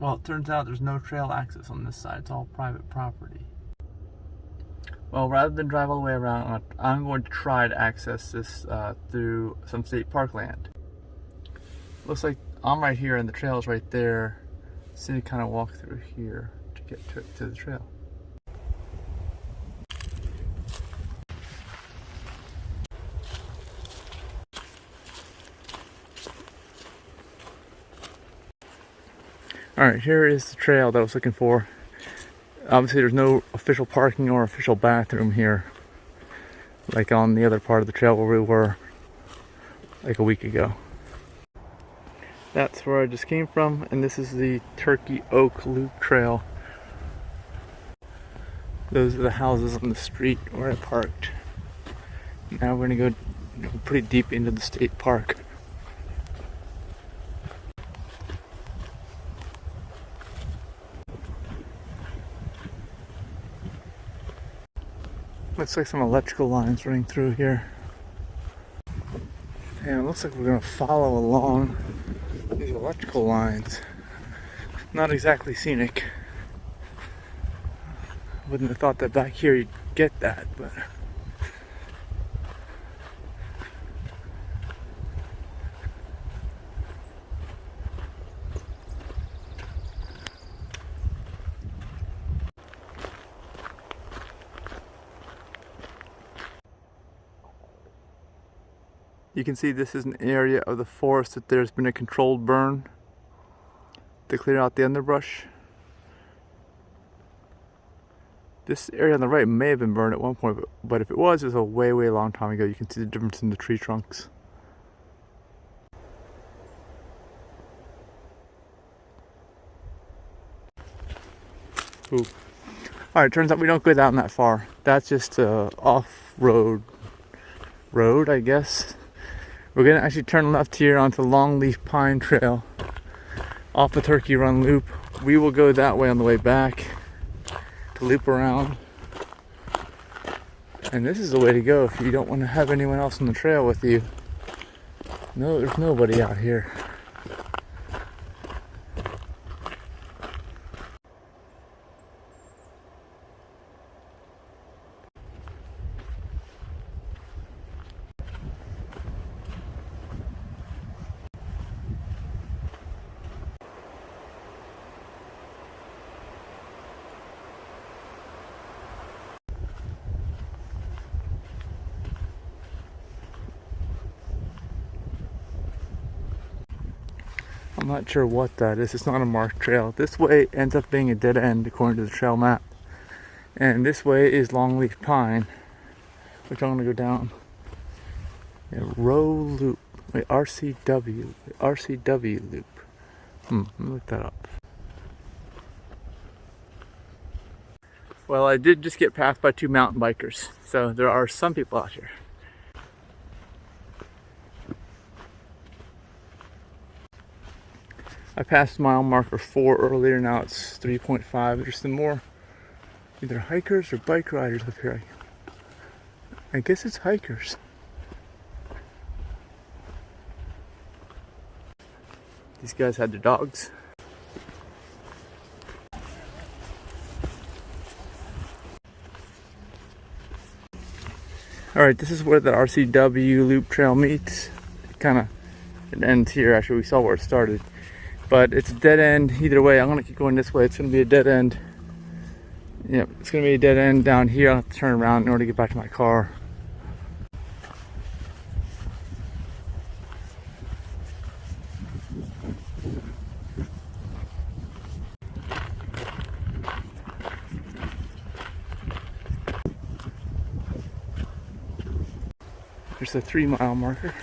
Well, it turns out there's no trail access on this side. It's all private property. Well, rather than drive all the way around, I'm going to try to access this through some state park land. Looks like I'm right here and the trail is right there. So you kind of walk through here to get to the trail. Alright, here is the trail that I was looking for. Obviously there's no official parking or official bathroom here, like on the other part of the trail where we were like a week ago. That's where I just came from, and this is the Turkey Oak Loop Trail. Those are the houses on the street where I parked. Now we're gonna go pretty deep into the state park. Looks like some electrical lines running through here. And it looks like we're gonna follow along these electrical lines. Not exactly scenic. Wouldn't have thought that back here you'd get that, but you can see this is an area of the forest that there's been a controlled burn to clear out the underbrush. This area on the right may have been burned at one point, but if it was a way, way long time ago. You can see the difference in the tree trunks. Ooh. Alright, turns out we don't go down that far. That's just off-road road, I guess. We're gonna actually turn left here onto Longleaf Pine Trail off the Turkey Run Loop. We will go that way on the way back to loop around. And this is the way to go if you don't want to have anyone else on the trail with you. No, there's nobody out here. I'm not sure what that is. It's not a marked trail. This way ends up being a dead end according to the trail map. And this way is Longleaf Pine, which I'm going to go down. Yeah, Loop. Wait, RCW Loop. Let me look that up. Well, I did just get passed by two mountain bikers. So there are some people out here. I passed mile marker 4 earlier, now it's 3.5. There's some more either hikers or bike riders up here. I guess it's hikers. These guys had their dogs. Alright, this is where the RCW Loop Trail meets. It ends here. Actually, we saw where it started. But it's a dead end either way. I'm gonna keep going this way. It's gonna be a dead end. Yep, it's gonna be a dead end down here. I'll have to turn around in order to get back to my car. There's a 3-mile marker.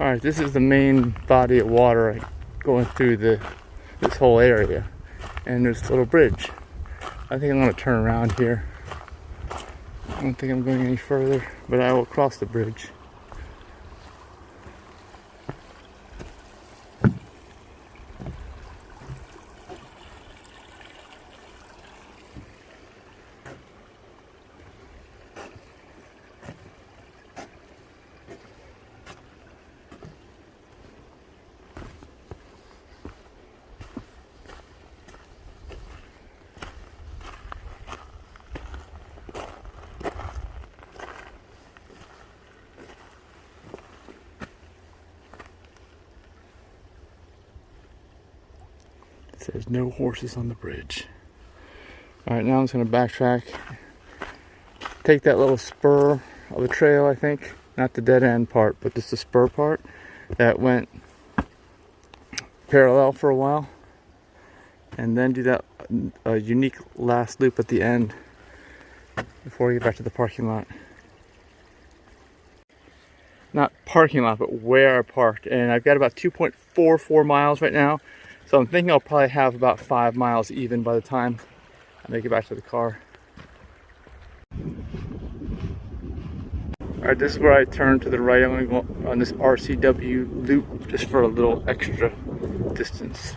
Alright, this is the main body of water going through this whole area. And there's a little bridge. I think I'm going to turn around here. I don't think I'm going any further, but I will cross the bridge. It says no horses on the bridge. Alright, now I'm just going to backtrack. Take that little spur of the trail, I think. Not the dead end part, but just the spur part that went parallel for a while. And then do that unique last loop at the end before we get back to the parking lot. Not parking lot, but where I parked. And I've got about 2.44 miles right now. So I'm thinking I'll probably have about 5 miles even by the time I make it back to the car. Alright, this is where I turn to the right. I'm going to go on this RCW Loop just for a little extra distance.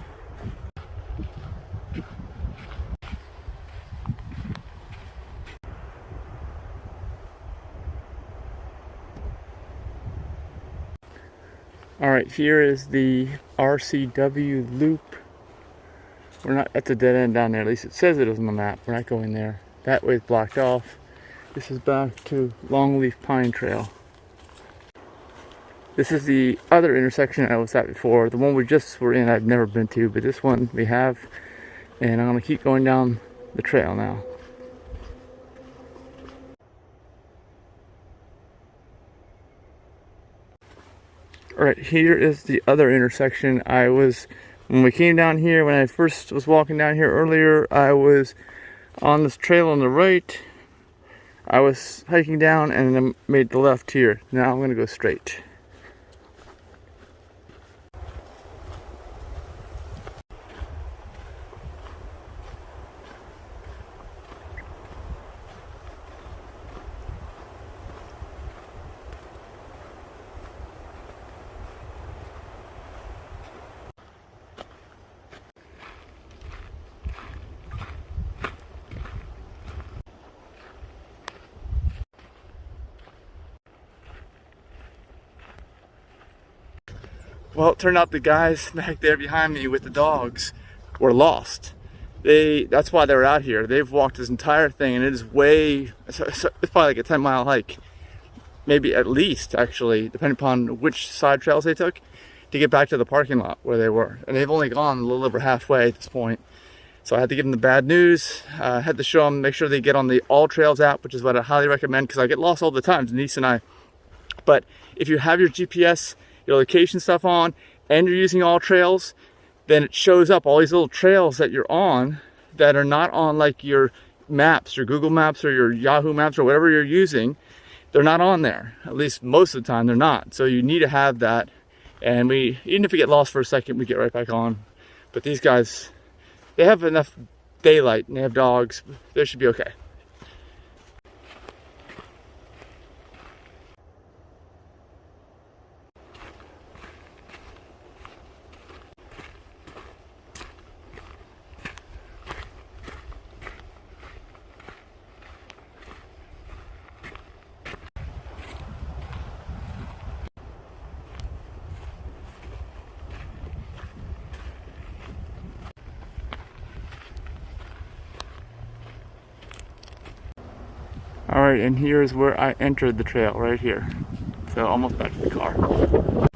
Alright, here is the RCW Loop. We're not at the dead end down there, at least it says it is on the map. We're not going there. That way is blocked off. This is back to Longleaf Pine Trail. This is the other intersection I was at before. The one we just were in I've never been to, but this one we have. And I'm going to keep going down the trail now. Alright, here is the other intersection. When we came down here, when I first was walking down here earlier, I was on this trail on the right. I was hiking down and then made the left here. Now I'm going to go straight. Well, it turned out the guys back there behind me with the dogs were lost. That's why they were out here. They've walked this entire thing, and it is it's probably like a 10-mile hike. Maybe at least, actually, depending upon which side trails they took, to get back to the parking lot where they were. And they've only gone a little over halfway at this point. So I had to give them the bad news. I had to show them, make sure they get on the All Trails app, which is what I highly recommend, because I get lost all the time, Denise and I. But if you have your GPS, your location stuff on, and you're using All Trails, then it shows up all these little trails that you're on that are not on like your maps, your Google Maps or your Yahoo Maps or whatever you're using. They're not on there. At least most of the time they're not. So you need to have that. And even if we get lost for a second, we get right back on. But these guys, they have enough daylight and they have dogs. They should be okay. Alright, and here's where I entered the trail, right here. So almost back to the car.